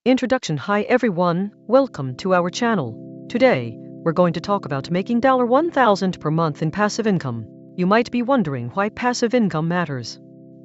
Introduction. Hi everyone, welcome to our channel. Today, we're going to talk about making $1,000 per month in passive income. You might be wondering why passive income matters.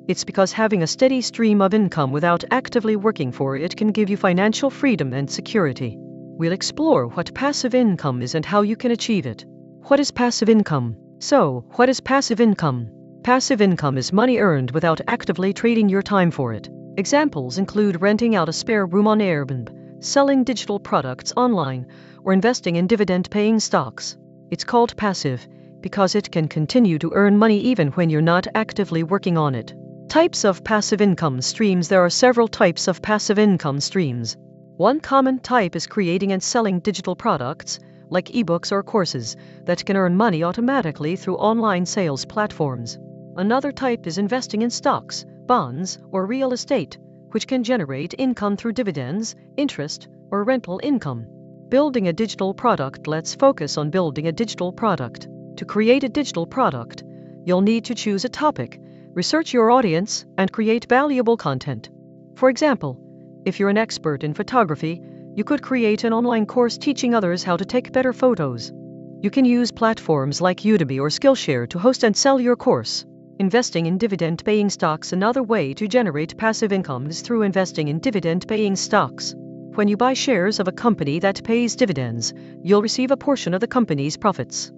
It's because having a steady stream of income without actively working for it can give you financial freedom and security. We'll explore what passive income is and how you can achieve it. What is passive income? So, what is passive income? Passive income is money earned without actively trading your time for it. Examples include renting out a spare room on Airbnb, selling digital products online, or investing in dividend-paying stocks. It's called passive because it can continue to earn money even when you're not actively working on it. Types of passive income streams. There are several types of passive income streams. One common type is creating and selling digital products, like ebooks or courses, that can earn money automatically through online sales platforms. Another type is investing in stocks, bonds, or real estate, which can generate income through dividends, interest, or rental income. Building a digital product. Let's focus on building a digital product. To create a digital product, you'll need to choose a topic, research your audience, and create valuable content. For example, if you're an expert in photography, you could create an online course teaching others how to take better photos. You can use platforms like Udemy or Skillshare to host and sell your course. Investing in dividend-paying stocks. Another way to generate passive income is through investing in dividend-paying stocks. When you buy shares of a company that pays dividends, you'll receive a portion of the company's profits.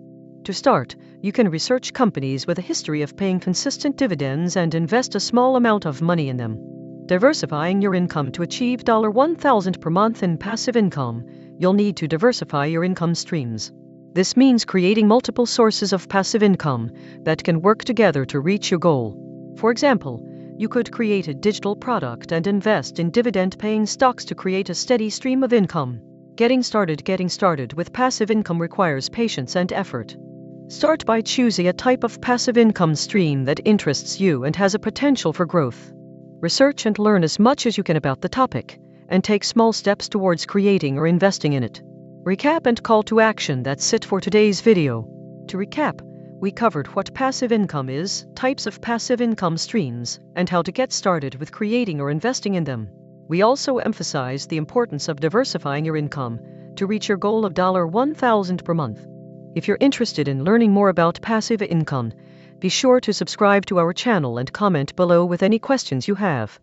To start, you can research companies with a history of paying consistent dividends and invest a small amount of money in them. Diversifying your income. To achieve $1,000 per month in passive income, you'll need to diversify your income streams. This means creating multiple sources of passive income that can work together to reach your goal. For example, you could create a digital product and invest in dividend-paying stocks to create a steady stream of income. Getting started with passive income requires patience and effort. Start by choosing a type of passive income stream that interests you and has a potential for growth. Research and learn as much as you can about the topic, and take small steps towards creating or investing in it. Recap and call to action. That's it for today's video. To recap, we covered what passive income is, types of passive income streams, and how to get started with creating or investing in them. We also emphasized the importance of diversifying your income to reach your goal of $1,000 per month. If you're interested in learning more about passive income, be sure to subscribe to our channel and comment below with any questions you have.